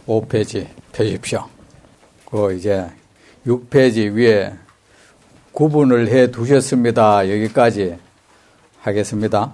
5페이지 펴십시오. 그 이제 6페이지 위에 구분을 해 두셨습니다. 여기까지 하겠습니다.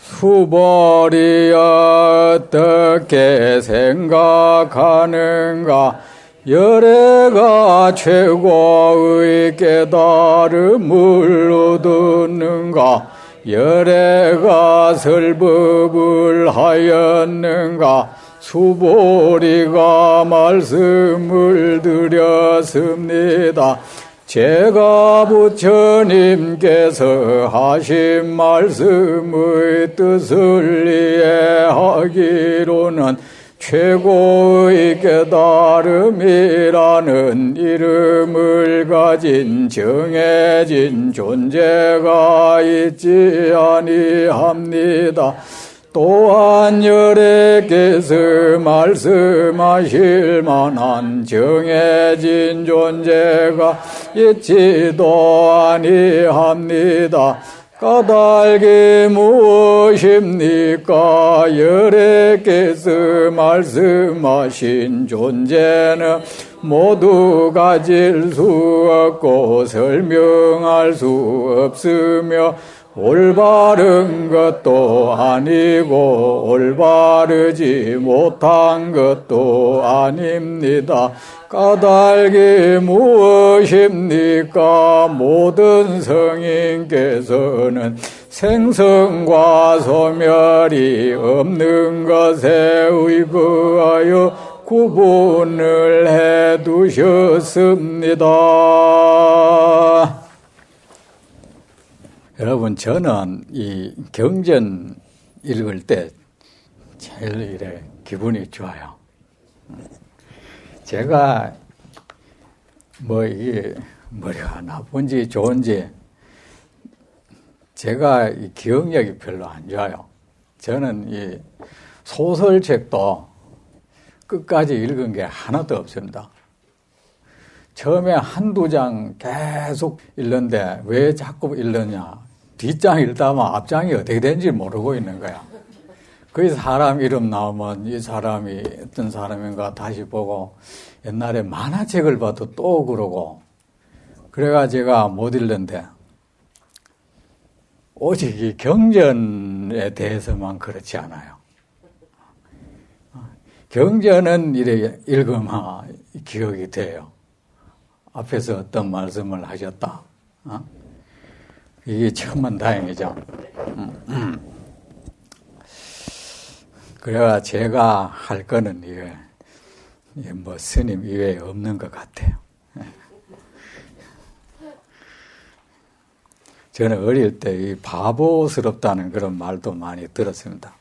수벌이 어떻게 생각하는가? 열애가 최고의 깨달음을 얻었는가? 열애가 설법을 하였는가? 수보리가 말씀을 드렸습니다. 제가 부처님께서 하신 말씀의 뜻을 이해하기로는 최고의 깨달음이라는 이름을 가진 정해진 존재가 있지 아니합니다. 또한 열애께서 말씀하실 만한 정해진 존재가 있지도 아니합니다. 까닭이 무엇입니까? 열애께서 말씀하신 존재는 모두 가질 수 없고 설명할 수 없으며 올바른 것도 아니고 올바르지 못한 것도 아닙니다. 까닭이 무엇입니까? 모든 성인께서는 생성과 소멸이 없는 것에 의거하여 구분을 해 두셨습니다. 여러분, 저는 이 경전 읽을 때 제일 이래 기분이 좋아요. 제가 이게 머리가 나쁜지 좋은지 제가 이 기억력이 별로 안 좋아요. 저는 이 소설책도 끝까지 읽은 게 하나도 없습니다. 처음에 한두 장 계속 읽는데 왜 자꾸 읽느냐? 뒷장 읽다만 앞장이 어떻게 된지 모르고 있는 거야. 그 사람 이름 나오면 이 사람이 어떤 사람인가 다시 보고 옛날에 만화책을 봐도 또 그러고 그래가 제가 못 읽는데 오직 이 경전에 대해서만 그렇지 않아요. 경전은 이렇게 읽으면 기억이 돼요. 앞에서 어떤 말씀을 하셨다. 이게 천만 다행이죠. 그래야 제가 할 거는 이게 스님 이외에 없는 것 같아요. 저는 어릴 때 이 바보스럽다는 그런 말도 많이 들었습니다.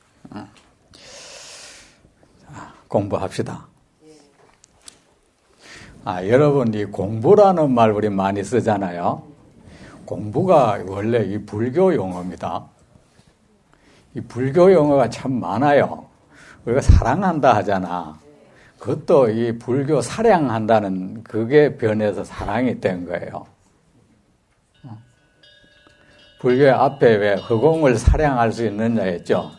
공부합시다. 여러분, 이 공부라는 말 우리 많이 쓰잖아요. 공부가 원래 이 불교 용어입니다. 이 불교 용어가 참 많아요. 우리가 사랑한다 하잖아. 그것도 이 불교 사량한다는 그게 변해서 사랑이 된 거예요. 불교의 앞에 왜 허공을 사량할 수 있느냐 했죠.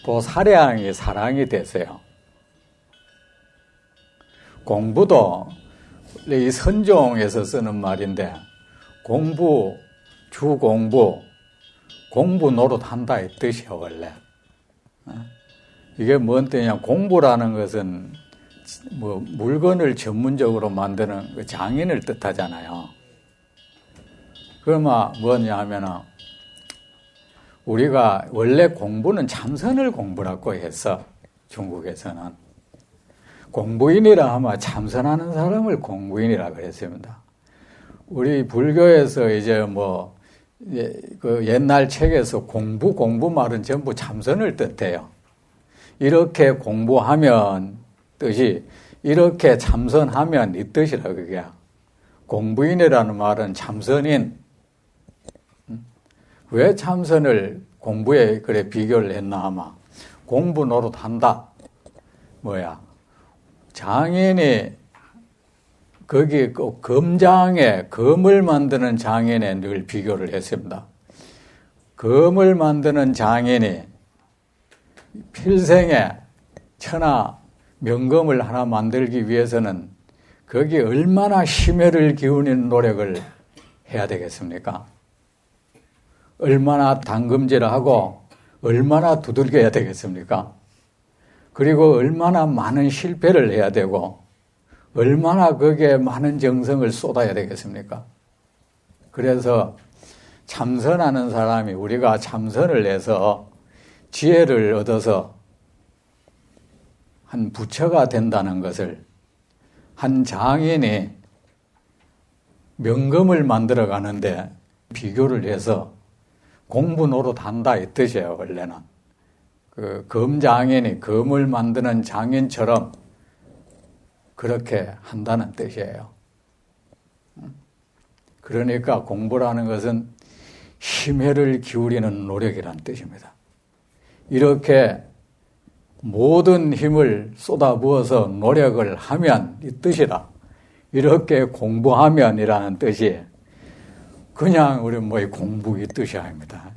그 사량이 사랑이 됐어요. 공부도 이 선종에서 쓰는 말인데 공부, 주공부, 공부 노릇한다 이 뜻이요 원래. 이게 뭔 뜻이냐? 공부라는 것은 물건을 전문적으로 만드는 그 장인을 뜻하잖아요. 그러면 뭐냐 하면은 우리가 원래 공부는 참선을 공부라고 했어. 중국에서는. 공부인이라 하면 참선하는 사람을 공부인이라 그랬습니다. 우리 불교에서 이제 그 옛날 책에서 공부 말은 전부 참선을 뜻해요. 이렇게 공부하면 뜻이 이렇게 참선하면 이 뜻이라 그게. 공부인이라는 말은 참선인. 왜 참선을 공부에 그래 비교를 했나 하면 공부 노릇한다. 장인이 거기 검장에 검을 만드는 장인에 늘 비교를 했습니다. 검을 만드는 장인이 필생에 천하 명검을 하나 만들기 위해서는 거기에 얼마나 심혈을 기울이는 노력을 해야 되겠습니까? 얼마나 당금질을 하고 얼마나 두들겨야 되겠습니까? 그리고 얼마나 많은 실패를 해야 되고 얼마나 거기에 많은 정성을 쏟아야 되겠습니까? 그래서 참선하는 사람이 우리가 참선을 해서 지혜를 얻어서 한 부처가 된다는 것을 한 장인이 명검을 만들어 가는데 비교를 해서 공부 노릇한다 이 뜻이에요. 원래는 그 검장인이 검을 만드는 장인처럼 그렇게 한다는 뜻이에요. 그러니까 공부라는 것은 심혈을 기울이는 노력이라는 뜻입니다. 이렇게 모든 힘을 쏟아부어서 노력을 하면 이 뜻이라. 이렇게 공부하면이라는 뜻이 그냥 우리 뭐 공부 이 뜻이 아닙니다.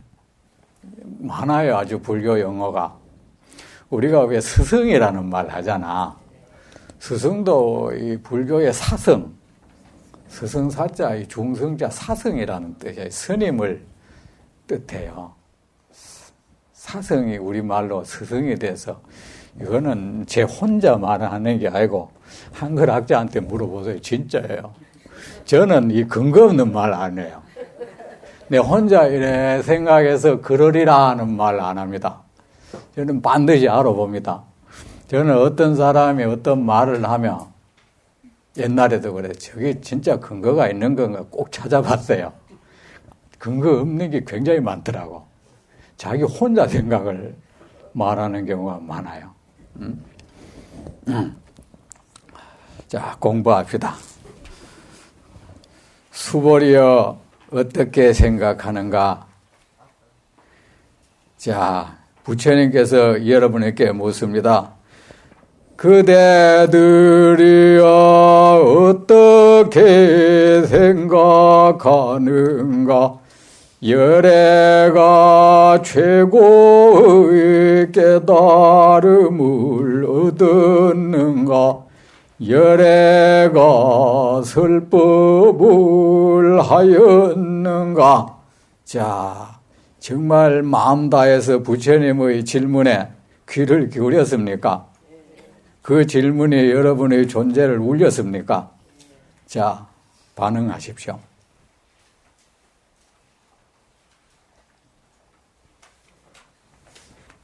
많아요. 아주 불교 용어가. 우리가 왜 스승이라는 말 하잖아. 스승도 이 불교의 사승, 스승사자, 이 중승자 사승이라는 뜻이에요. 스님을 뜻해요. 사승이 우리말로 스승이 돼서 이거는 제 혼자 말하는 게 아니고 한글 학자한테 물어보세요. 진짜예요. 저는 이 근거 없는 말 안 해요. 내 혼자 이래 생각해서 그러리라 하는 말 안 합니다. 저는 반드시 알아봅니다. 저는 어떤 사람이 어떤 말을 하면 옛날에도 그래. 저게 진짜 근거가 있는 건가 꼭 찾아봤어요. 근거 없는 게 굉장히 많더라고. 자기 혼자 생각을 말하는 경우가 많아요. 자, 공부합시다. 수벌이여 어떻게 생각하는가? 자, 부처님께서 여러분에게 묻습니다. 그대들이여 어떻게 생각하는가? 열애가 최고의 깨달음을 얻었는가? 열애가 설법을 하였는가? 자, 정말 마음 다해서 부처님의 질문에 귀를 기울였습니까? 그 질문이 여러분의 존재를 울렸습니까? 자, 반응하십시오.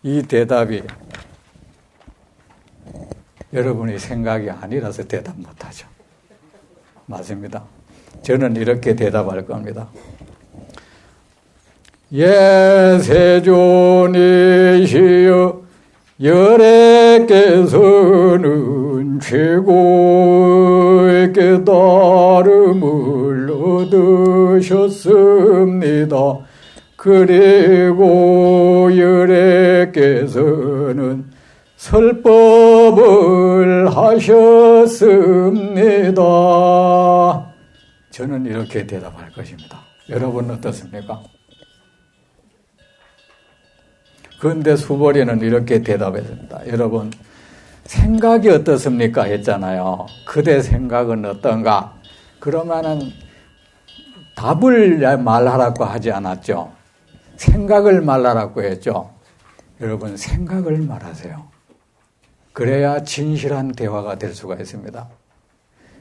이 대답이 여러분의 생각이 아니라서 대답 못하죠. 맞습니다. 저는 이렇게 대답할 겁니다. 세존이시여 열애께서는 최고의 깨달음을 얻으셨습니다. 그리고 열애께서는 설법을 하셨습니다. 저는 이렇게 대답할 것입니다. 여러분은 어떻습니까? 그런데 수벌이는 이렇게 대답했습니다. 여러분, 생각이 어떻습니까? 했잖아요. 그대 생각은 어떤가? 그러면은 답을 말하라고 하지 않았죠. 생각을 말하라고 했죠. 여러분, 생각을 말하세요. 그래야 진실한 대화가 될 수가 있습니다.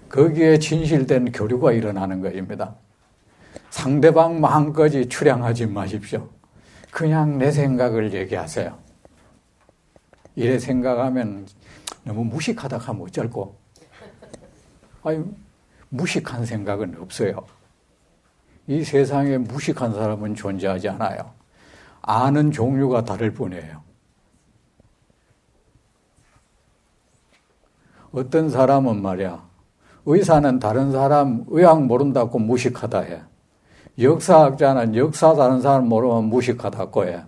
거기에 진실된 교류가 일어나는 것입니다. 상대방 마음까지 추량하지 마십시오. 그냥 내 생각을 얘기하세요. 이래 생각하면 너무 무식하다 하면 어쩔고. 아니, 무식한 생각은 없어요. 이 세상에 무식한 사람은 존재하지 않아요. 아는 종류가 다를 뿐이에요. 어떤 사람은 말이야, 의사는 다른 사람 의학 모른다고 무식하다 해. 역사학자는 역사 다른 사람 모르면 무식하다고 해.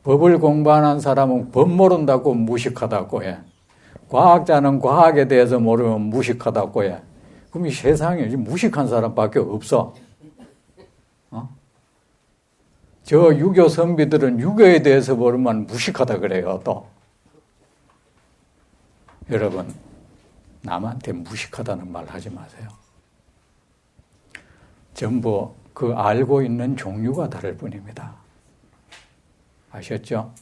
법을 공부하는 사람은 법 모른다고 무식하다고 해. 과학자는 과학에 대해서 모르면 무식하다고 해. 그럼 이 세상에 무식한 사람밖에 없어. 저 유교 선비들은 유교에 대해서 모르면 무식하다 그래요, 또. 여러분, 남한테 무식하다는 말 하지 마세요. 전부 그 알고 있는 종류가 다를 뿐입니다. 아셨죠?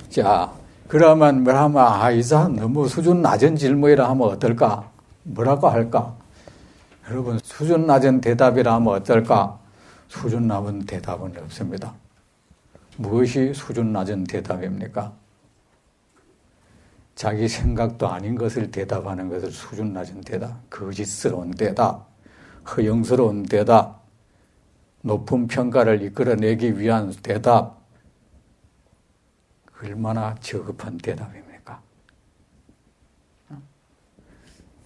자, 그러면 뭐라면 이 사람 너무 수준 낮은 질문이라 하면 어떨까? 뭐라고 할까? 여러분, 수준 낮은 대답이라 하면 어떨까? 수준 낮은 대답은 없습니다. 무엇이 수준 낮은 대답입니까? 자기 생각도 아닌 것을 대답하는 것을 수준 낮은 대답, 거짓스러운 대답, 허영스러운 대답, 높은 평가를 이끌어내기 위한 대답, 얼마나 저급한 대답입니까?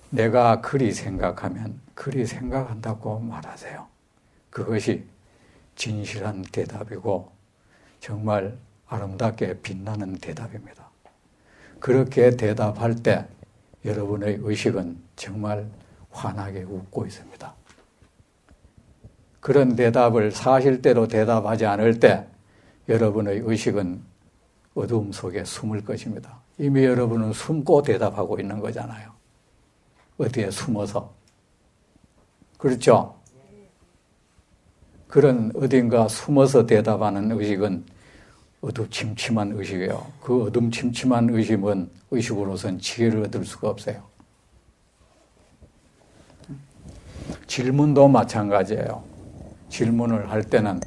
내가 그리 생각하면 그리 생각한다고 말하세요. 그것이 진실한 대답이고 정말 아름답게 빛나는 대답입니다. 그렇게 대답할 때 여러분의 의식은 정말 환하게 웃고 있습니다. 그런 대답을 사실대로 대답하지 않을 때 여러분의 의식은 어두움 속에 숨을 것입니다. 이미 여러분은 숨고 대답하고 있는 거잖아요. 어디에 숨어서. 그렇죠? 그런 어딘가 숨어서 대답하는 의식은 어두침침한 의식이에요. 그 어둠침침한 의식으로서는 지혜를 얻을 수가 없어요. 질문도 마찬가지예요. 질문을 할 때는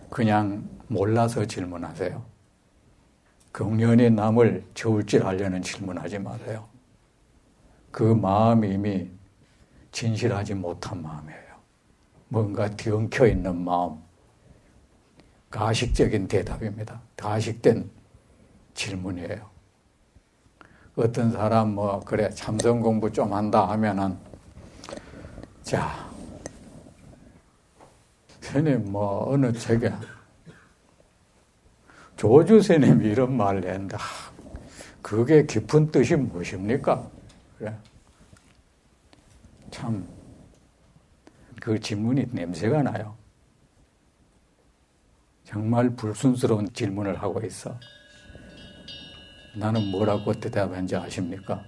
그냥 몰라서 질문하세요. 경련이 남을 저울질하려는 질문하지 마세요. 그 마음이 이미 진실하지 못한 마음이에요. 뭔가 뒤엉켜 있는 마음. 가식적인 대답입니다. 가식된 질문이에요. 어떤 사람 그래 참선 공부 좀 한다 하면은 자 스님 어느 책에 조주 스님이 이런 말을 했는데 그게 깊은 뜻이 무엇입니까? 그래. 참 그 질문이 냄새가 나요. 정말 불순스러운 질문을 하고 있어. 나는 뭐라고 대답한지 아십니까?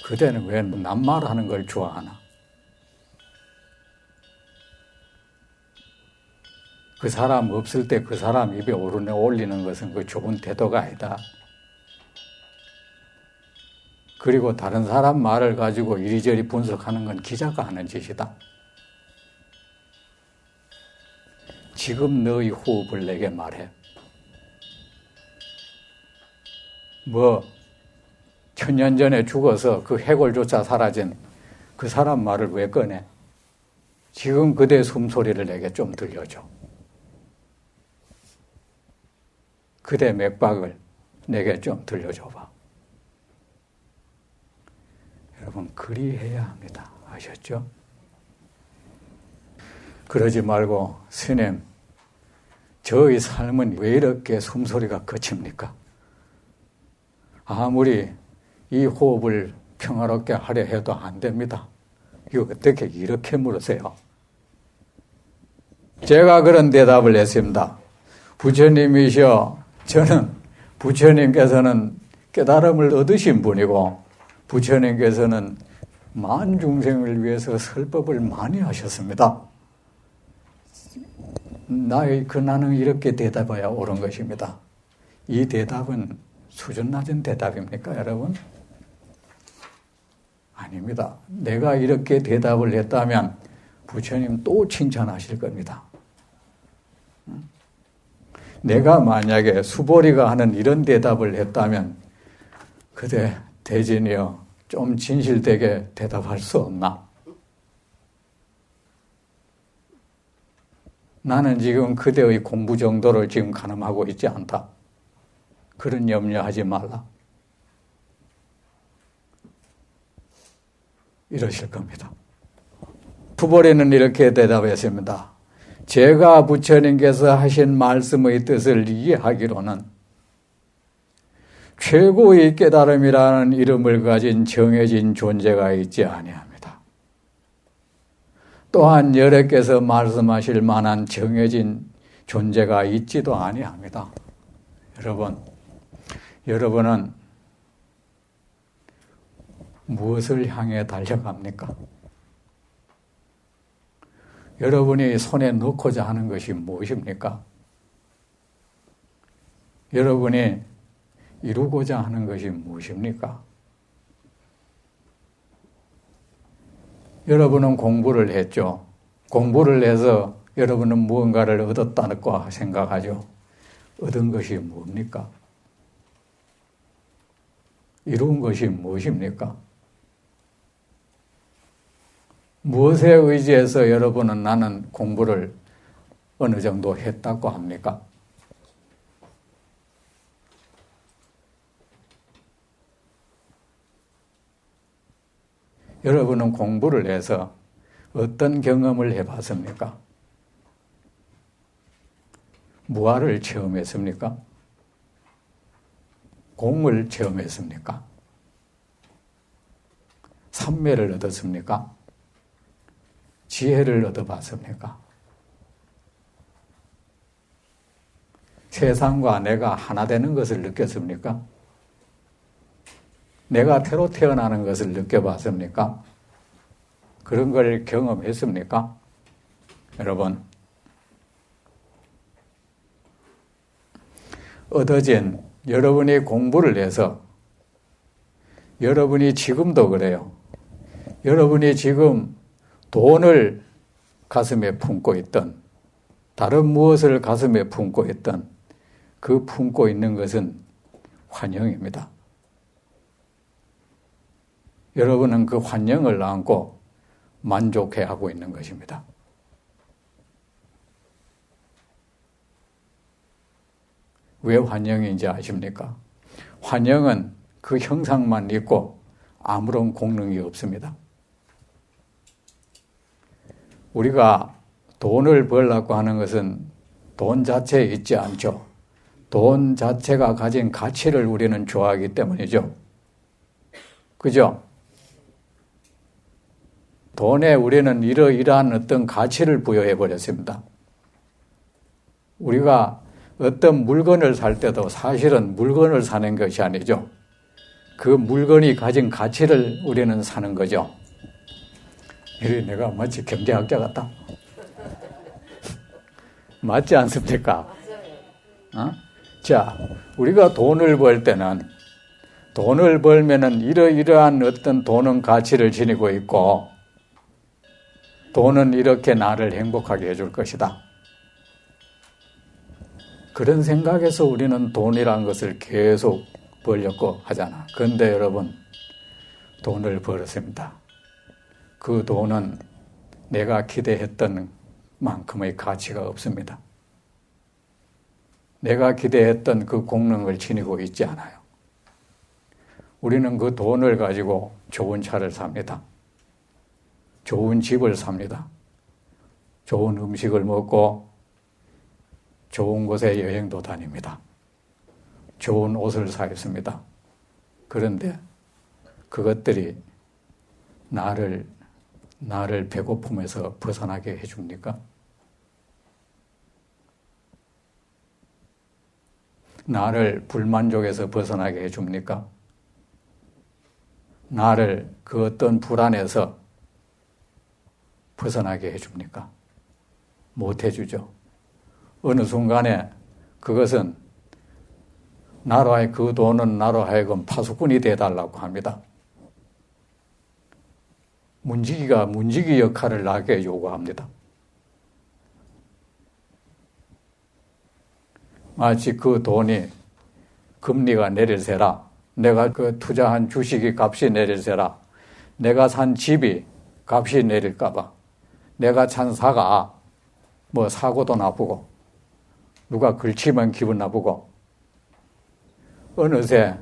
그대는 왜 남말하는 걸 좋아하나? 그 사람 없을 때 그 사람 입에 올리는 것은 그 좋은 태도가 아니다. 그리고 다른 사람 말을 가지고 이리저리 분석하는 건 기자가 하는 짓이다. 지금 너의 호흡을 내게 말해. 천년 전에 죽어서 그 해골조차 사라진 그 사람 말을 왜 꺼내? 지금 그대의 숨소리를 내게 좀 들려줘. 그대 맥박을 내게 좀 들려줘봐. 여러분, 그리해야 합니다. 아셨죠? 그러지 말고, 스님, 저의 삶은 왜 이렇게 숨소리가 거칩니까? 아무리 이 호흡을 평화롭게 하려 해도 안 됩니다. 이거 어떻게 이렇게 물으세요? 제가 그런 대답을 했습니다. 부처님이시여, 저는 부처님께서는 깨달음을 얻으신 분이고 부처님께서는 만중생을 위해서 설법을 많이 하셨습니다. 나는 이렇게 대답해야 옳은 것입니다. 이 대답은 수준 낮은 대답입니까, 여러분? 아닙니다. 내가 이렇게 대답을 했다면 부처님 또 칭찬하실 겁니다. 내가 만약에 수보리가 하는 이런 대답을 했다면 그대 대진이여 좀 진실되게 대답할 수 없나? 나는 지금 그대의 공부 정도를 지금 가늠하고 있지 않다. 그런 염려하지 말라. 이러실 겁니다. 수보리는 이렇게 대답했습니다. 제가 부처님께서 하신 말씀의 뜻을 이해하기로는 최고의 깨달음이라는 이름을 가진 정해진 존재가 있지 아니합니다. 또한 여러께서 말씀하실 만한 정해진 존재가 있지도 아니합니다. 여러분은 무엇을 향해 달려갑니까? 여러분이 손에 넣고자 하는 것이 무엇입니까? 여러분이 이루고자 하는 것이 무엇입니까? 여러분은 공부를 했죠. 공부를 해서 여러분은 무언가를 얻었다고 생각하죠. 얻은 것이 뭡니까? 이룬 것이 무엇입니까? 무엇에 의지해서 여러분은 나는 공부를 어느 정도 했다고 합니까? 여러분은 공부를 해서 어떤 경험을 해봤습니까? 무아를 체험했습니까? 공을 체험했습니까? 삼매를 얻었습니까? 지혜를 얻어봤습니까? 세상과 내가 하나 되는 것을 느꼈습니까? 내가 태로 태어나는 것을 느껴봤습니까? 그런 걸 경험했습니까? 여러분, 얻어진 여러분이 공부를 해서 여러분이 지금도 그래요. 여러분이 지금 돈을 가슴에 품고 있던 다른 무엇을 가슴에 품고 있던 그 품고 있는 것은 환영입니다. 여러분은 그 환영을 안고 만족해하고 있는 것입니다. 왜 환영인지 아십니까? 환영은 그 형상만 있고 아무런 공능이 없습니다. 우리가 돈을 벌려고 하는 것은 돈 자체에 있지 않죠. 돈 자체가 가진 가치를 우리는 좋아하기 때문이죠. 그죠? 돈에 우리는 이러이러한 어떤 가치를 부여해 버렸습니다. 우리가 어떤 물건을 살 때도 사실은 물건을 사는 것이 아니죠. 그 물건이 가진 가치를 우리는 사는 거죠. 이래 내가 마치 경제학자 같다. 맞지 않습니까? 어? 자, 우리가 돈을 벌 때는 돈을 벌면은 이러이러한 어떤 돈은 가치를 지니고 있고 돈은 이렇게 나를 행복하게 해줄 것이다. 그런 생각에서 우리는 돈이라는 것을 계속 벌려고 하잖아. 그런데 여러분, 돈을 벌었습니다. 그 돈은 내가 기대했던 만큼의 가치가 없습니다. 내가 기대했던 그 공능을 지니고 있지 않아요. 우리는 그 돈을 가지고 좋은 차를 삽니다. 좋은 집을 삽니다. 좋은 음식을 먹고 좋은 곳에 여행도 다닙니다. 좋은 옷을 사 입습니다. 그런데 그것들이 나를 배고픔에서 벗어나게 해줍니까? 나를 불만족에서 벗어나게 해줍니까? 나를 그 어떤 불안에서 벗어나게 해줍니까? 못 해주죠. 어느 순간에 그것은 그 돈은 나로 하여금 파수꾼이 되어달라고 합니다. 문지기 역할을 나에게 요구합니다. 마치 그 돈이 금리가 내릴세라, 내가 그 투자한 주식이 값이 내릴세라, 내가 산 집이 값이 내릴까봐, 내가 찬 사가 뭐 사고도 나쁘고, 누가 걸치면 기분 나쁘고, 어느새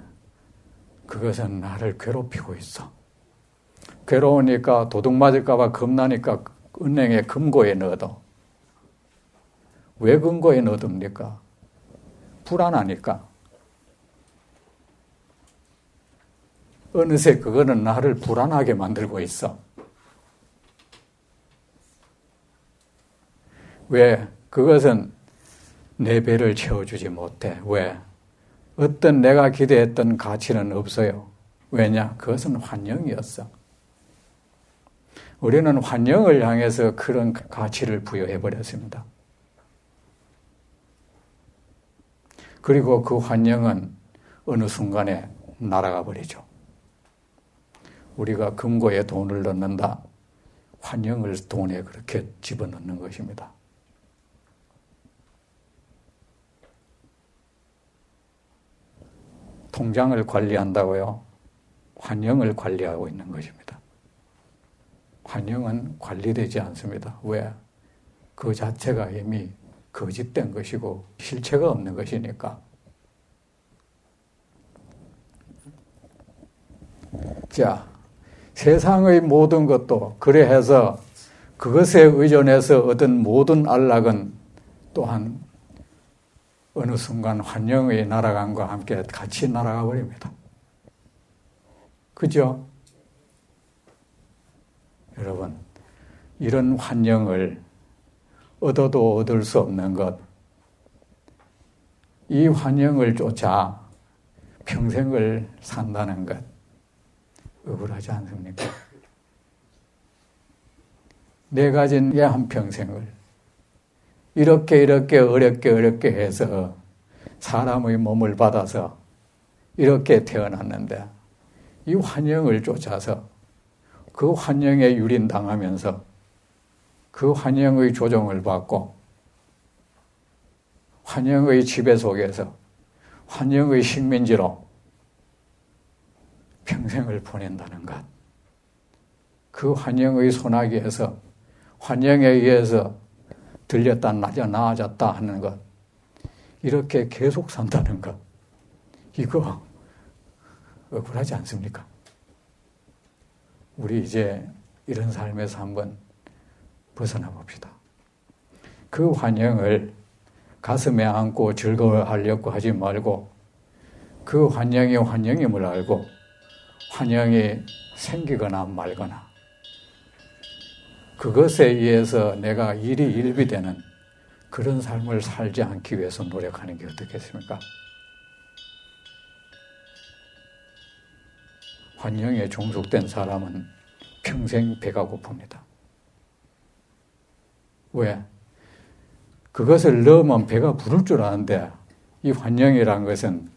그것은 나를 괴롭히고 있어. 괴로우니까 도둑 맞을까봐 겁나니까 은행에 금고에 넣어둬. 왜 금고에 넣어둡니까? 불안하니까. 어느새 그거는 나를 불안하게 만들고 있어. 왜? 그것은 내 배를 채워주지 못해. 왜? 어떤 내가 기대했던 가치는 없어요. 왜냐? 그것은 환영이었어. 우리는 환영을 향해서 그런 가치를 부여해버렸습니다. 그리고 그 환영은 어느 순간에 날아가 버리죠. 우리가 금고에 돈을 넣는다. 환영을 돈에 그렇게 집어넣는 것입니다. 통장을 관리한다고요? 환영을 관리하고 있는 것입니다. 환영은 관리되지 않습니다. 왜? 그 자체가 이미 거짓된 것이고 실체가 없는 것이니까. 자, 세상의 모든 것도 그래해서 그것에 의존해서 얻은 모든 안락은 또한 어느 순간 환영의 날아감과 함께 같이 날아가 버립니다. 그죠? 여러분, 이런 환영을 얻어도 얻을 수 없는 것, 이 환영을 쫓아 평생을 산다는 것, 억울하지 않습니까? 내 가진 게 한평생을 이렇게 어렵게 해서 사람의 몸을 받아서 이렇게 태어났는데 이 환영을 쫓아서 그 환영에 유린당하면서 그 환영의 조종을 받고 환영의 지배 속에서 환영의 식민지로 평생을 보낸다는 것. 그 환영의 소나기에서 환영에 의해서 들렸다 나아졌다 하는 것. 이렇게 계속 산다는 것. 이거 억울하지 않습니까? 우리 이제 이런 삶에서 한번 벗어나 봅시다. 그 환영을 가슴에 안고 즐거워하려고 하지 말고 그 환영이 환영임을 알고 환영이 생기거나 말거나 그것에 의해서 내가 일이 일비되는 그런 삶을 살지 않기 위해서 노력하는 게 어떻겠습니까? 환영에 종속된 사람은 평생 배가 고픕니다. 왜? 그것을 넣으면 배가 부를 줄 아는데 이 환영이란 것은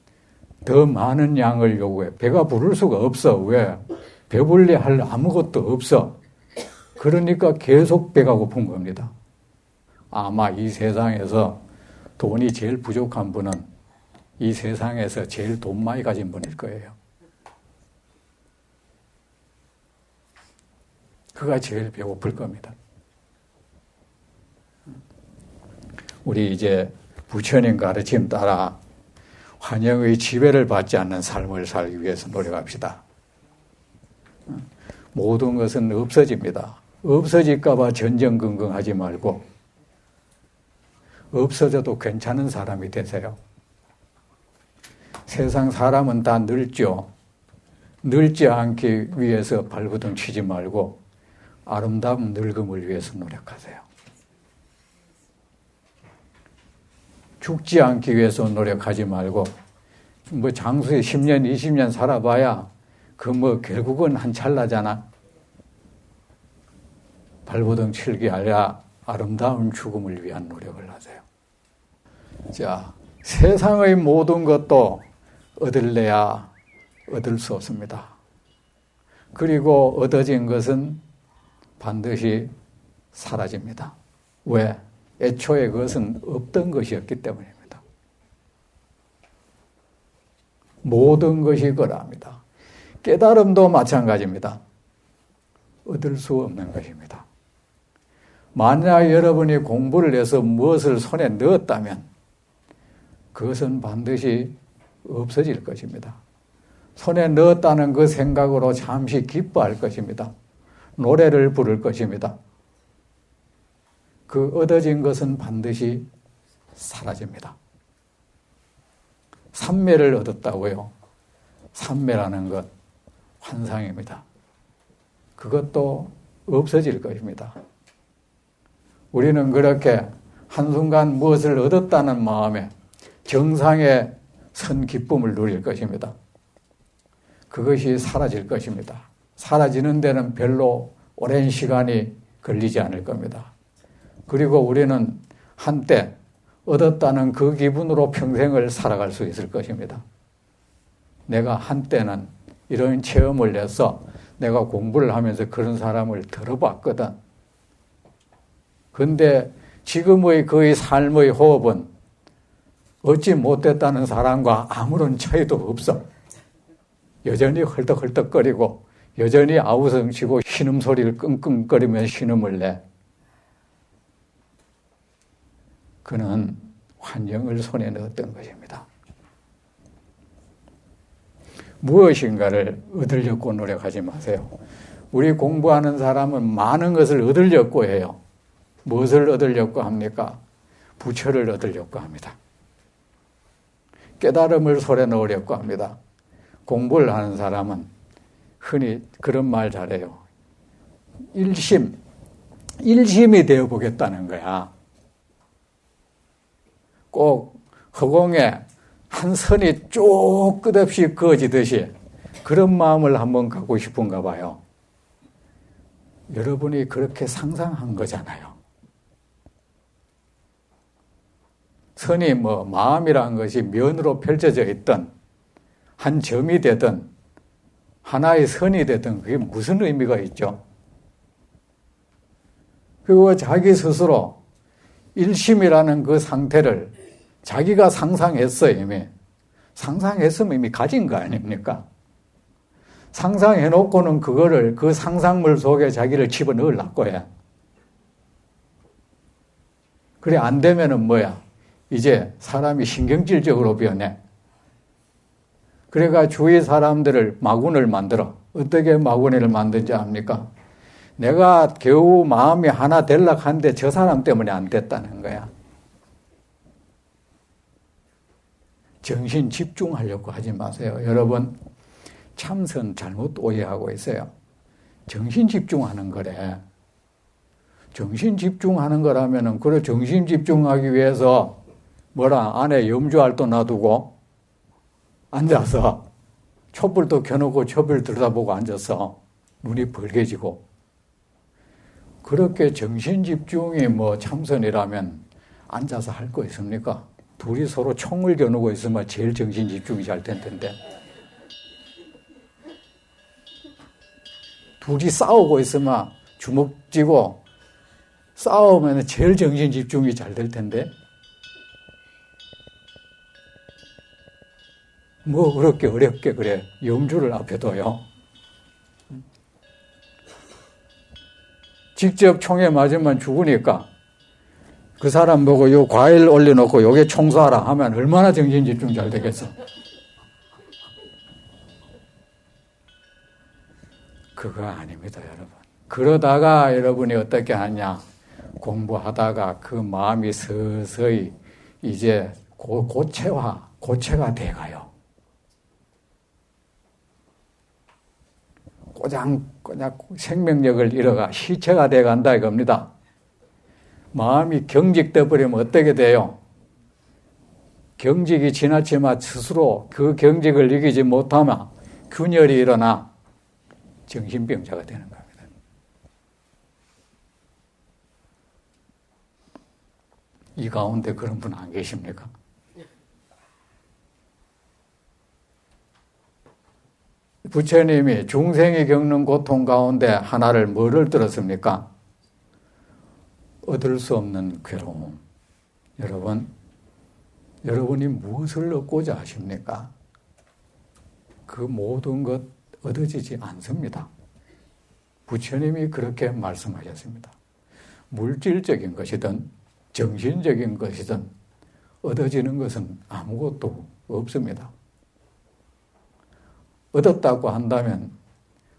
더 많은 양을 요구해. 배가 부를 수가 없어. 왜? 배불리 할 아무것도 없어. 그러니까 계속 배가 고픈 겁니다. 아마 이 세상에서 돈이 제일 부족한 분은 이 세상에서 제일 돈 많이 가진 분일 거예요. 그가 제일 배고플 겁니다. 우리 이제 부처님 가르침 따라 환영의 지배를 받지 않는 삶을 살기 위해서 노력합시다. 모든 것은 없어집니다. 없어질까 봐 전전긍긍하지 말고 없어져도 괜찮은 사람이 되세요. 세상 사람은 다 늙죠. 늙지 않기 위해서 발버둥 치지 말고 아름다운 늙음을 위해서 노력하세요. 죽지 않기 위해서 노력하지 말고 뭐 장수에 10년, 20년 살아봐야 그 뭐 결국은 한 찰나잖아. 발버둥 칠기 아니라 아름다운 죽음을 위한 노력을 하세요. 자, 세상의 모든 것도 얻을래야 얻을 수 없습니다. 그리고 얻어진 것은 반드시 사라집니다. 왜? 애초에 그것은 없던 것이었기 때문입니다. 모든 것이 그러합니다. 깨달음도 마찬가지입니다. 얻을 수 없는 것입니다. 만약 여러분이 공부를 해서 무엇을 손에 넣었다면 그것은 반드시 없어질 것입니다. 손에 넣었다는 그 생각으로 잠시 기뻐할 것입니다. 노래를 부를 것입니다. 그 얻어진 것은 반드시 사라집니다. 삼매를 얻었다고요. 삼매라는 것, 환상입니다. 그것도 없어질 것입니다. 우리는 그렇게 한순간 무엇을 얻었다는 마음에 정상에 선 기쁨을 누릴 것입니다. 그것이 사라질 것입니다. 사라지는 데는 별로 오랜 시간이 걸리지 않을 겁니다. 그리고 우리는 한때 얻었다는 그 기분으로 평생을 살아갈 수 있을 것입니다. 내가 한때는 이런 체험을 해서 내가 공부를 하면서 그런 사람을 들어봤거든. 근데 지금의 그의 삶의 호흡은 얻지 못했다는 사람과 아무런 차이도 없어. 여전히 헐떡헐떡거리고 여전히 아우성치고 신음소리를 끙끙거리며 신음을 내. 그는 환경을 손에 넣었던 것입니다. 무엇인가를 얻으려고 노력하지 마세요. 우리 공부하는 사람은 많은 것을 얻으려고 해요. 무엇을 얻으려고 합니까? 부처를 얻으려고 합니다. 깨달음을 손에 넣으려고 합니다. 공부를 하는 사람은 흔히 그런 말 잘해요. 일심이 되어보겠다는 거야. 꼭 허공에 한 선이 쭉 끝없이 그어지듯이 그런 마음을 한번 갖고 싶은가 봐요. 여러분이 그렇게 상상한 거잖아요. 선이 마음이라는 것이 면으로 펼쳐져 있던 한 점이 되든 하나의 선이 되든 그게 무슨 의미가 있죠? 그리고 자기 스스로 일심이라는 그 상태를 자기가 상상했어 이미. 상상했으면 이미 가진 거 아닙니까? 상상해놓고는 그거를 그 상상물 속에 자기를 집어넣으려고 해. 그래 안 되면은 뭐야? 이제 사람이 신경질적으로 변해. 그래가 주위 사람들을 마군을 만들어. 어떻게 마군을 만든지 압니까? 내가 겨우 마음이 하나 되려고 하는데 저 사람 때문에 안 됐다는 거야. 정신 집중하려고 하지 마세요. 여러분, 참선 잘못 오해하고 있어요. 정신 집중하는 거래. 정신 집중하는 거라면은, 그래, 정신 집중하기 위해서 안에 염주알도 놔두고 앉아서 촛불도 켜놓고 촛불 들여다보고 앉아서 눈이 벌개지고 그렇게 정신 집중이 참선이라면 앉아서 할 거 있습니까? 둘이 서로 총을 겨누고 있으면 제일 정신 집중이 잘 될 텐데. 둘이 싸우고 있으면 주먹 쥐고 싸우면 제일 정신 집중이 잘 될 텐데. 그렇게 어렵게 그래. 염주를 앞에 둬요. 직접 총에 맞으면 죽으니까 그 사람 보고 요 과일 올려놓고 요게 총 쏴라 하면 얼마나 정신 집중 잘 되겠어. 그거 아닙니다, 여러분. 그러다가 여러분이 어떻게 하냐. 공부하다가 그 마음이 서서히 이제 고체가 돼가요. 꼬장꼬장 생명력을 잃어가 시체가 돼간다 이겁니다. 마음이 경직돼 버리면 어떻게 돼요? 경직이 지나치면 스스로 그 경직을 이기지 못하면 균열이 일어나 정신병자가 되는 겁니다. 이 가운데 그런 분 안 계십니까? 부처님이 중생이 겪는 고통 가운데 하나를 뭐를 들었습니까? 얻을 수 없는 괴로움. 여러분이 무엇을 얻고자 하십니까? 그 모든 것 얻어지지 않습니다. 부처님이 그렇게 말씀하셨습니다. 물질적인 것이든 정신적인 것이든 얻어지는 것은 아무것도 없습니다. 얻었다고 한다면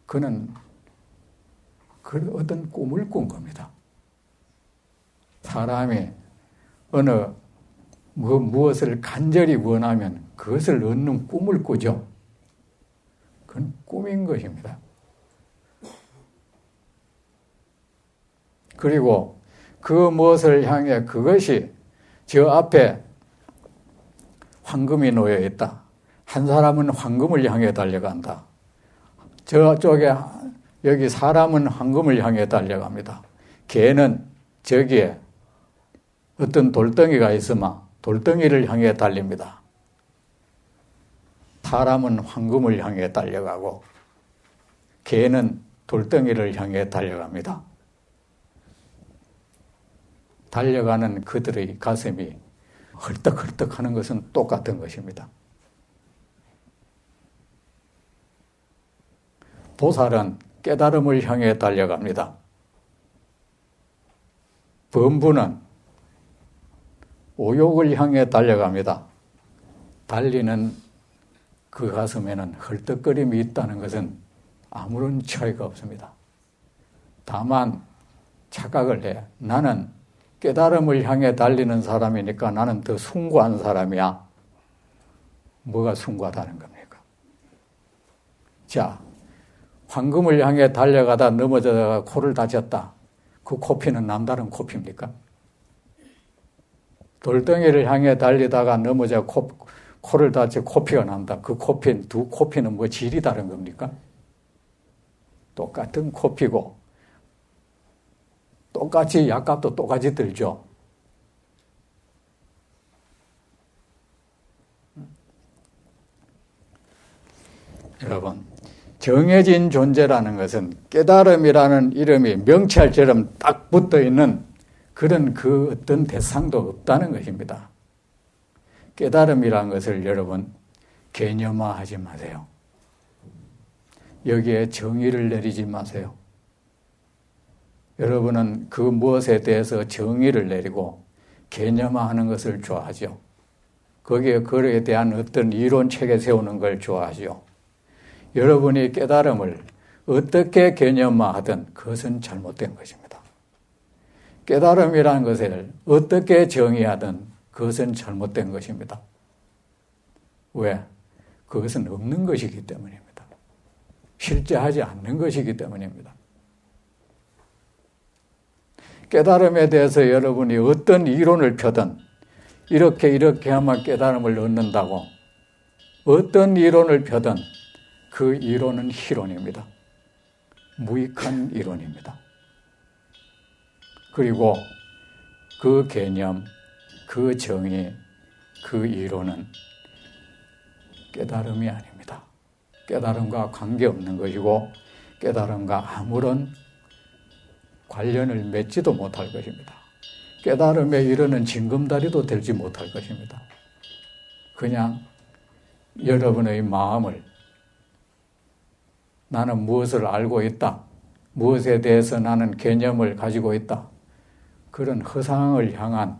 그는 그 어떤 꿈을 꾼 겁니다. 사람이 어느 무엇을 간절히 원하면 그것을 얻는 꿈을 꾸죠. 그건 꿈인 것입니다. 그리고 그 무엇을 향해 그것이 저 앞에 황금이 놓여 있다. 한 사람은 황금을 향해 달려간다. 저쪽에 여기 사람은 황금을 향해 달려갑니다. 개는 저기에 어떤 돌덩이가 있으면 돌덩이를 향해 달립니다. 사람은 황금을 향해 달려가고 개는 돌덩이를 향해 달려갑니다. 달려가는 그들의 가슴이 헐떡헐떡 하는 것은 똑같은 것입니다. 보살은 깨달음을 향해 달려갑니다. 범부는 오욕을 향해 달려갑니다. 달리는 그 가슴에는 헐떡거림이 있다는 것은 아무런 차이가 없습니다. 다만 착각을 해. 나는 깨달음을 향해 달리는 사람이니까 나는 더 숭고한 사람이야. 뭐가 숭고하다는 겁니까? 자, 황금을 향해 달려가다 넘어져다가 코를 다쳤다. 그 코피는 남다른 코피입니까? 돌덩이를 향해 달리다가 넘어져 코를 다쳐 코피가 난다. 그 코피, 두 코피는 뭐 질이 다른 겁니까? 똑같은 코피고 똑같이 약값도 똑같이 들죠. 여러분, 정해진 존재라는 것은 깨달음이라는 이름이 명찰처럼 딱 붙어 있는 그런 그 어떤 대상도 없다는 것입니다. 깨달음이라는 것을 여러분 개념화하지 마세요. 여기에 정의를 내리지 마세요. 여러분은 그 무엇에 대해서 정의를 내리고 개념화하는 것을 좋아하죠. 거기에 그에 대한 어떤 이론체계 세우는 걸 좋아하죠. 여러분이 깨달음을 어떻게 개념화하든 그것은 잘못된 것입니다. 깨달음이라는 것을 어떻게 정의하든 그것은 잘못된 것입니다. 왜? 그것은 없는 것이기 때문입니다. 실제하지 않는 것이기 때문입니다. 깨달음에 대해서 여러분이 어떤 이론을 펴든 이렇게 하면 깨달음을 얻는다고 어떤 이론을 펴든 그 이론은 희론입니다. 무익한 이론입니다. 그리고 그 개념, 그 정의, 그 이론은 깨달음이 아닙니다. 깨달음과 관계없는 것이고 깨달음과 아무런 관련을 맺지도 못할 것입니다. 깨달음에 이르는 징검다리도 들지 못할 것입니다. 그냥 여러분의 마음을 나는 무엇을 알고 있다. 무엇에 대해서 나는 개념을 가지고 있다. 그런 허상을 향한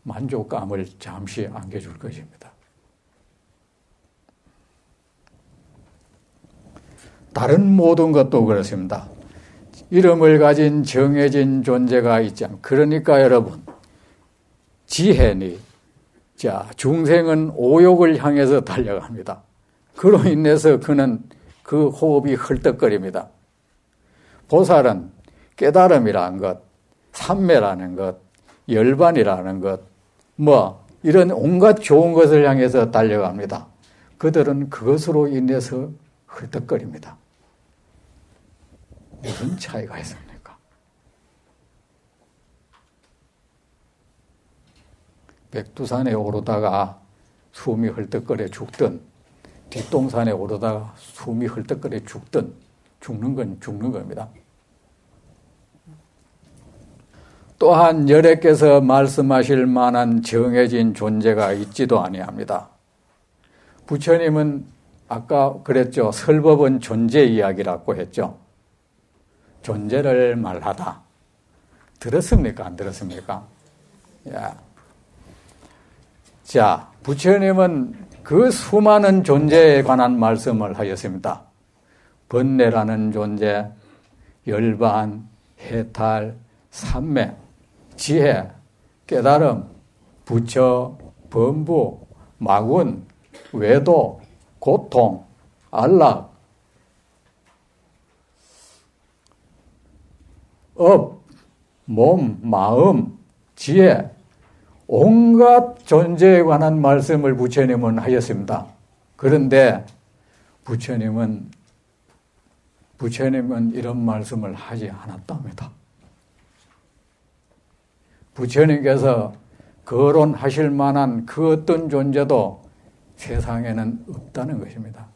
만족감을 잠시 안겨줄 것입니다. 다른 모든 것도 그렇습니다. 이름을 가진 정해진 존재가 있지 않습니까? 그러니까 여러분, 지혜니, 자, 중생은 오욕을 향해서 달려갑니다. 그로 인해서 그는 그 호흡이 헐떡거립니다. 보살은 깨달음이라는 것, 삼매라는 것, 열반이라는 것, 이런 온갖 좋은 것을 향해서 달려갑니다. 그들은 그것으로 인해서 헐떡거립니다. 무슨 차이가 있습니까? 백두산에 오르다가 숨이 헐떡거려 죽든 뒷동산에 오르다가 숨이 헐떡거려 죽든 죽는 건 죽는 겁니다. 또한 열애께서 말씀하실 만한 정해진 존재가 있지도 아니합니다. 부처님은 아까 그랬죠. 설법은 존재 이야기라고 했죠. 존재를 말하다. 들었습니까? 안 들었습니까? 야. 자, 부처님은 그 수많은 존재에 관한 말씀을 하였습니다. 번뇌라는 존재, 열반, 해탈, 삼매, 지혜, 깨달음, 부처, 범부, 마군, 외도, 고통, 안락, 업, 몸, 마음, 지혜, 온갖 존재에 관한 말씀을 부처님은 하였습니다. 그런데 부처님은 부처님은 이런 말씀을 하지 않았답니다. 부처님께서 거론하실 만한 그 어떤 존재도 세상에는 없다는 것입니다.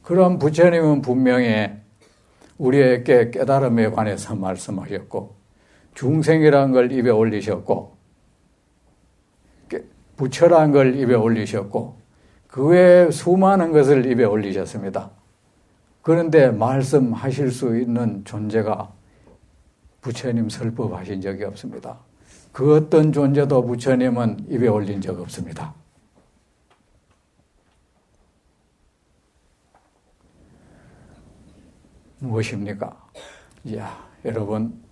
그럼 부처님은 분명히 우리에게 깨달음에 관해서 말씀하셨고, 중생이라는 걸 입에 올리셨고, 부처라는 걸 입에 올리셨고, 그 외에 수많은 것을 입에 올리셨습니다. 그런데 말씀하실 수 있는 존재가 부처님 설법하신 적이 없습니다. 그 어떤 존재도 부처님은 입에 올린 적 없습니다. 무엇입니까? 이야, 여러분,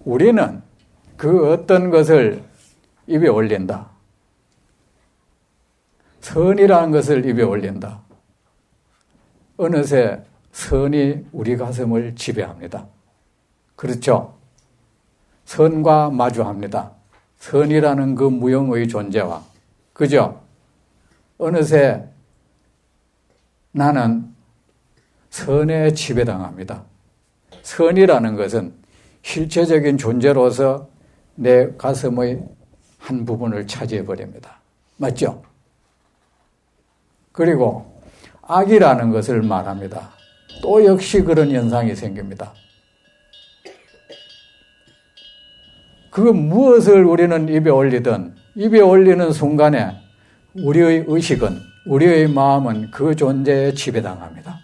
우리는 그 어떤 것을 입에 올린다. 선이라는 것을 입에 올린다. 어느새 선이 우리 가슴을 지배합니다. 그렇죠? 선과 마주합니다. 선이라는 그 무형의 존재와. 그죠? 어느새 나는 선에 지배당합니다. 선이라는 것은 실체적인 존재로서 내 가슴의 한 부분을 차지해버립니다. 맞죠? 그리고 악이라는 것을 말합니다. 또 역시 그런 현상이 생깁니다. 그 무엇을 우리는 입에 올리든 입에 올리는 순간에 우리의 의식은, 우리의 마음은 그 존재에 지배당합니다.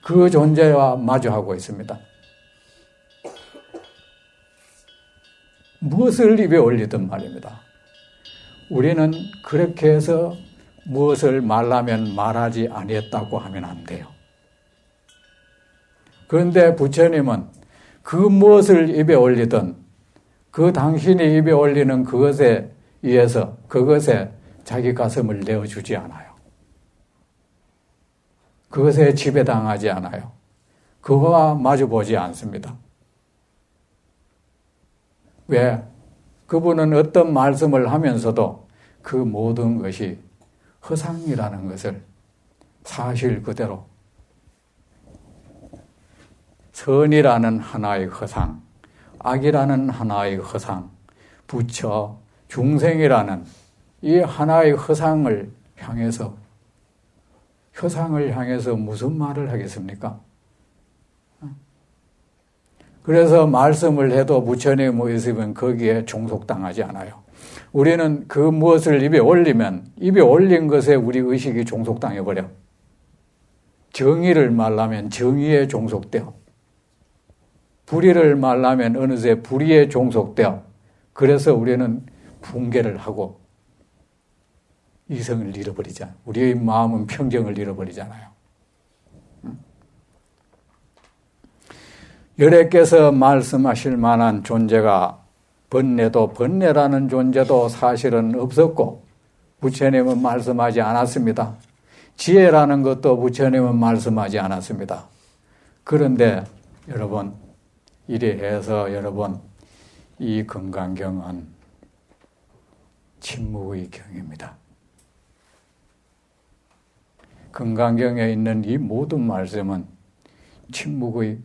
그 존재와 마주하고 있습니다. 무엇을 입에 올리든 말입니다. 우리는 그렇게 해서 무엇을 말하면 말하지 아니했다고 하면 안 돼요. 그런데 부처님은 그 무엇을 입에 올리든 그 당신이 입에 올리는 그것에 의해서 그것에 자기 가슴을 내어주지 않아요. 그것에 지배당하지 않아요. 그거와 마주보지 않습니다. 왜? 그분은 어떤 말씀을 하면서도 그 모든 것이 허상이라는 것을 사실 그대로 선이라는 하나의 허상, 악이라는 하나의 허상, 부처, 중생이라는 이 하나의 허상을 향해서 무슨 말을 하겠습니까? 그래서 말씀을 해도 부처님의 있으면 거기에 종속당하지 않아요. 우리는 그 무엇을 입에 올리면 입에 올린 것에 우리 의식이 종속당해버려. 정의를 말하면 정의에 종속되어, 불의를 말하면 어느새 불의에 종속되어, 그래서 우리는 붕괴를 하고 이성을 잃어버리잖아요. 우리의 마음은 평정을 잃어버리잖아요. 열애께서 말씀하실 만한 존재가 번뇌도, 번뇌라는 존재도 사실은 없었고 부처님은 말씀하지 않았습니다. 지혜라는 것도 부처님은 말씀하지 않았습니다. 그런데 여러분, 이래 해서 여러분, 이 금강경은 침묵의 경입니다. 금강경에 있는 이 모든 말씀은 침묵의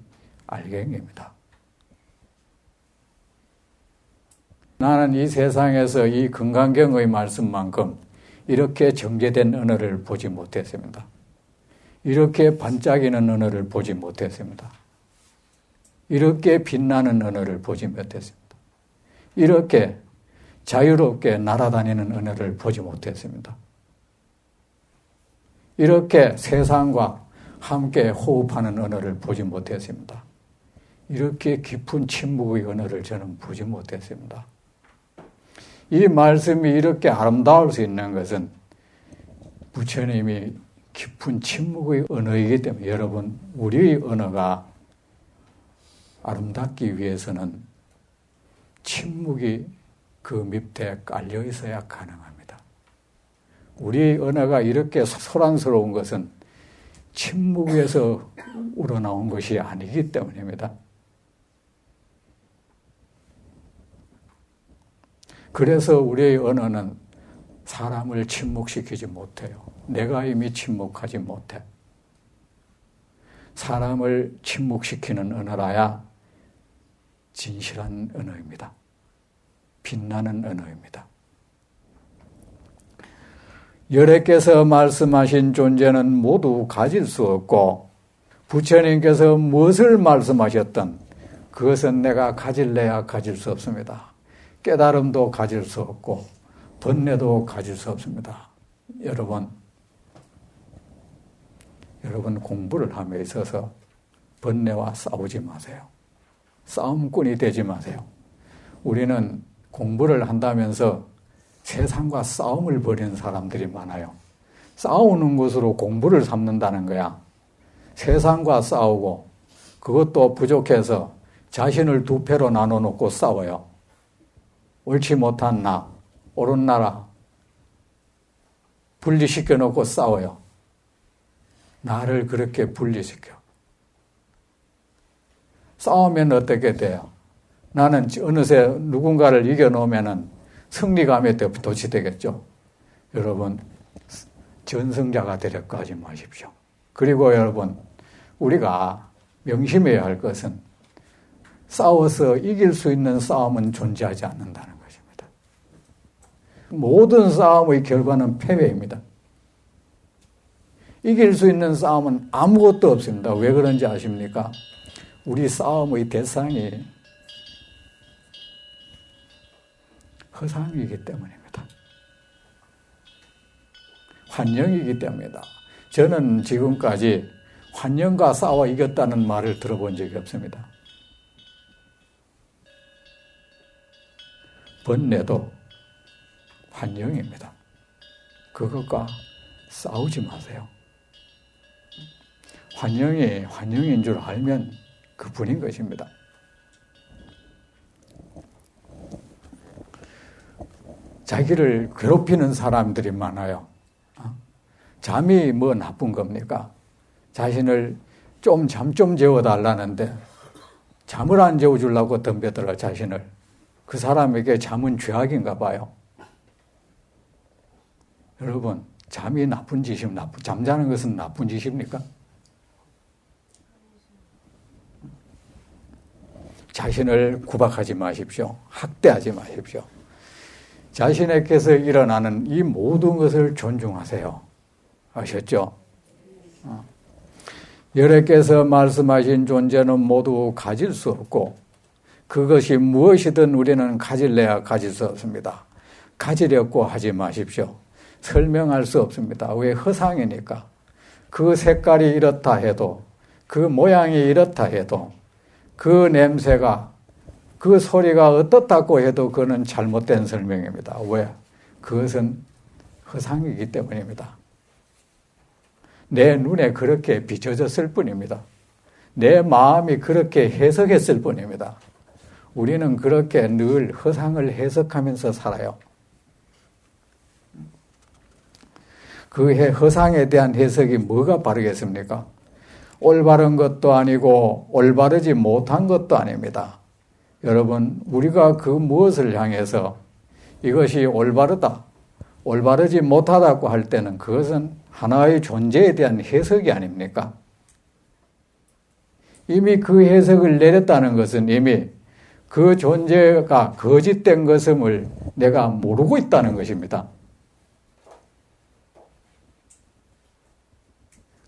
알갱입니다. 나는 이 세상에서 이 금강경의 말씀만큼 이렇게 정제된 언어를 보지 못했습니다. 이렇게 반짝이는 언어를 보지 못했습니다. 이렇게 빛나는 언어를 보지 못했습니다. 이렇게 자유롭게 날아다니는 언어를 보지 못했습니다. 이렇게 세상과 함께 호흡하는 언어를 보지 못했습니다. 이렇게 깊은 침묵의 언어를 저는 보지 못했습니다. 이 말씀이 이렇게 아름다울 수 있는 것은 부처님이 깊은 침묵의 언어이기 때문에 여러분, 우리의 언어가 아름답기 위해서는 침묵이 그 밑에 깔려 있어야 가능합니다. 우리의 언어가 이렇게 소란스러운 것은 침묵에서 우러나온 것이 아니기 때문입니다. 그래서 우리의 언어는 사람을 침묵시키지 못해요. 내가 이미 침묵하지 못해. 사람을 침묵시키는 언어라야 진실한 언어입니다. 빛나는 언어입니다. 여래께서 말씀하신 존재는 모두 가질 수 없고 부처님께서 무엇을 말씀하셨든 그것은 내가 가질래야 가질 수 없습니다. 깨달음도 가질 수 없고 번뇌도 가질 수 없습니다. 여러분 공부를 함에 있어서 번뇌와 싸우지 마세요. 싸움꾼이 되지 마세요. 우리는 공부를 한다면서 세상과 싸움을 벌이는 사람들이 많아요. 싸우는 것으로 공부를 삼는다는 거야. 세상과 싸우고 그것도 부족해서 자신을 두 패로 나눠놓고 싸워요. 옳지 못한 나, 옳은 나라 분리시켜놓고 싸워요. 나를 그렇게 분리시켜. 싸우면 어떻게 돼요? 나는 어느새 누군가를 이겨놓으면 승리감에 도취되겠죠. 여러분, 전승자가 되려고 하지 마십시오. 그리고 여러분, 우리가 명심해야 할 것은 싸워서 이길 수 있는 싸움은 존재하지 않는다는 것입니다. 모든 싸움의 결과는 패배입니다. 이길 수 있는 싸움은 아무것도 없습니다. 왜 그런지 아십니까? 우리 싸움의 대상이 허상이기 때문입니다. 환영이기 때문이다. 저는 지금까지 환영과 싸워 이겼다는 말을 들어본 적이 없습니다. 번뇌도 환영입니다. 그것과 싸우지 마세요. 환영이 환영인 줄 알면 그뿐인 것입니다. 자기를 괴롭히는 사람들이 많아요. 잠이 뭐 나쁜 겁니까? 자신을 잠 좀 재워달라는데 잠을 안 재워주려고 덤벼들어 자신을. 그 사람에게 잠은 죄악인가 봐요. 여러분, 잠이 나쁜 짓입니까? 잠자는 것은 나쁜 짓입니까? 자신을 구박하지 마십시오. 학대하지 마십시오. 자신에게서 일어나는 이 모든 것을 존중하세요. 아셨죠? 여래께서 말씀하신 존재는 모두 가질 수 없고 그것이 무엇이든 우리는 가질래야 가질 수 없습니다. 가지려고 하지 마십시오. 설명할 수 없습니다. 왜? 허상이니까. 그 색깔이 이렇다 해도 그 모양이 이렇다 해도 그 냄새가 그 소리가 어떻다고 해도 그는 잘못된 설명입니다. 왜? 그것은 허상이기 때문입니다. 내 눈에 그렇게 비춰졌을 뿐입니다. 내 마음이 그렇게 해석했을 뿐입니다. 우리는 그렇게 늘 허상을 해석하면서 살아요. 그 허상에 대한 해석이 뭐가 바르겠습니까? 올바른 것도 아니고 올바르지 못한 것도 아닙니다. 여러분, 우리가 그 무엇을 향해서 이것이 올바르다, 올바르지 못하다고 할 때는 그것은 하나의 존재에 대한 해석이 아닙니까? 이미 그 해석을 내렸다는 것은 이미 그 존재가 거짓된 것임을 내가 모르고 있다는 것입니다.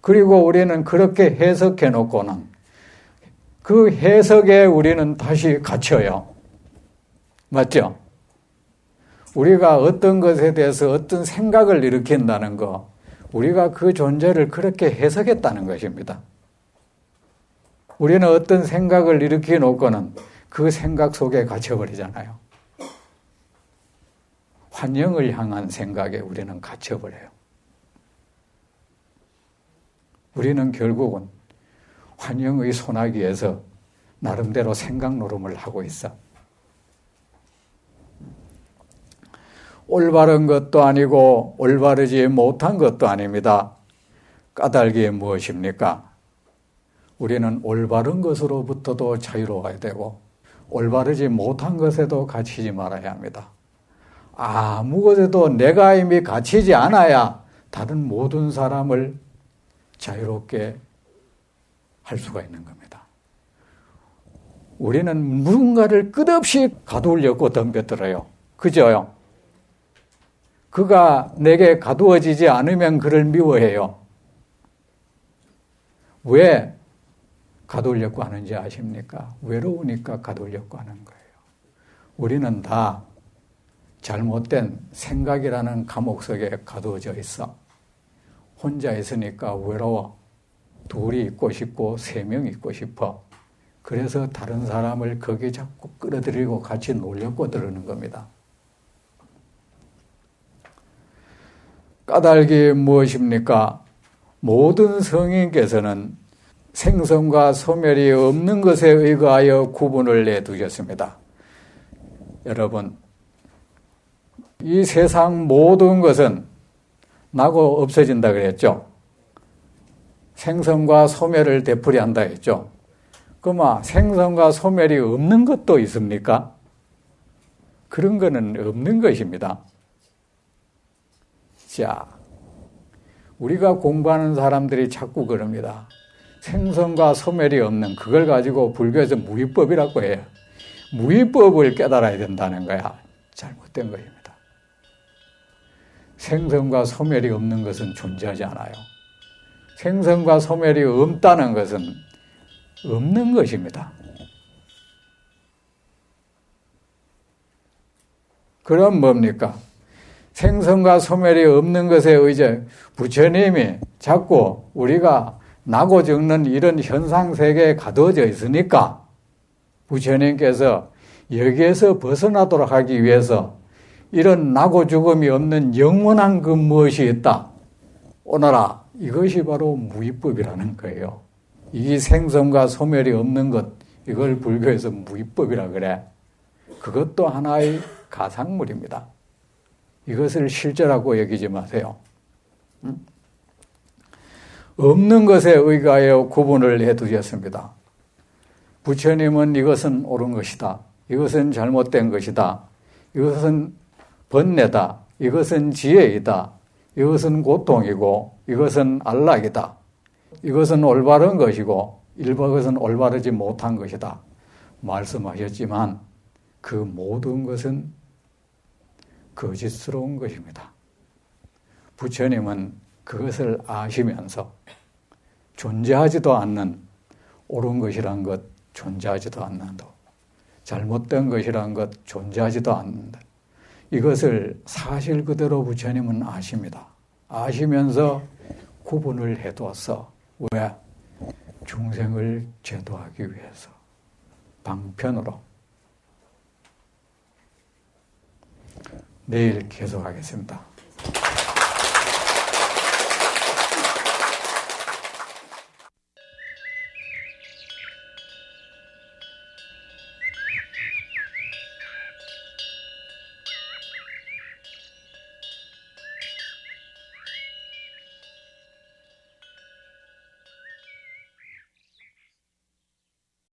그리고 우리는 그렇게 해석해 놓고는 그 해석에 우리는 다시 갇혀요. 맞죠? 우리가 어떤 것에 대해서 어떤 생각을 일으킨다는 거, 우리가 그 존재를 그렇게 해석했다는 것입니다. 우리는 어떤 생각을 일으켜 놓고는 그 생각 속에 갇혀버리잖아요. 환영을 향한 생각에 우리는 갇혀버려요. 우리는 결국은 환영의 소나기에서 나름대로 생각 노름을 하고 있어. 올바른 것도 아니고 올바르지 못한 것도 아닙니다. 까닭이 무엇입니까? 우리는 올바른 것으로부터도 자유로워야 되고 올바르지 못한 것에도 갇히지 말아야 합니다. 아무것에도 내가 이미 갇히지 않아야 다른 모든 사람을 자유롭게 할 수가 있는 겁니다. 우리는 누군가를 끝없이 가두려고 덤벼들어요. 그죠? 그가 내게 가두어지지 않으면 그를 미워해요. 왜 가두려고 하는지 아십니까? 외로우니까 가두려고 하는 거예요. 우리는 다 잘못된 생각이라는 감옥 속에 가두어져 있어. 혼자 있으니까 외로워. 둘이 있고 싶고 세 명 있고 싶어. 그래서 다른 사람을 거기에 자꾸 끌어들이고 같이 놀려고 들으는 겁니다. 까닭이 무엇입니까? 모든 성인께서는 생선과 소멸이 없는 것에 의거하여 구분을 내두셨습니다. 여러분, 이 세상 모든 것은 나고 없어진다 그랬죠. 생선과 소멸을 되풀이한다 했죠. 그럼 생선과 소멸이 없는 것도 있습니까? 그런 거는 없는 것입니다. 자, 우리가 공부하는 사람들이 자꾸 그럽니다. 생선과 소멸이 없는 그걸 가지고 불교에서 무위법이라고 해요. 무위법을 깨달아야 된다는 거야. 잘못된 것입니다. 생선과 소멸이 없는 것은 존재하지 않아요. 생선과 소멸이 없다는 것은 없는 것입니다. 그럼 뭡니까? 생선과 소멸이 없는 것에 의해 부처님이 자꾸 우리가 나고 죽는 이런 현상세계에 가두어져 있으니까 부처님께서 여기에서 벗어나도록 하기 위해서 이런 나고 죽음이 없는 영원한 그 무엇이 있다. 오너라. 이것이 바로 무위법이라는 거예요. 이 생선과 소멸이 없는 것, 이걸 불교에서 무위법이라 그래. 그것도 하나의 가상물입니다. 이것을 실제라고 여기지 마세요. 없는 것에 의거하여 구분을 해두셨습니다. 부처님은 이것은 옳은 것이다. 이것은 잘못된 것이다. 이것은 번뇌다. 이것은 지혜이다. 이것은 고통이고 이것은 안락이다. 이것은 올바른 것이고 이것은 올바르지 못한 것이다. 말씀하셨지만 그 모든 것은 거짓스러운 것입니다. 부처님은 그것을 아시면서 존재하지도 않는 옳은 것이란 것 존재하지도 않는다. 잘못된 것이란 것 존재하지도 않는다. 이것을 사실 그대로 부처님은 아십니다. 아시면서 구분을 해두었어. 왜? 중생을 제도하기 위해서. 방편으로. 내일 계속하겠습니다.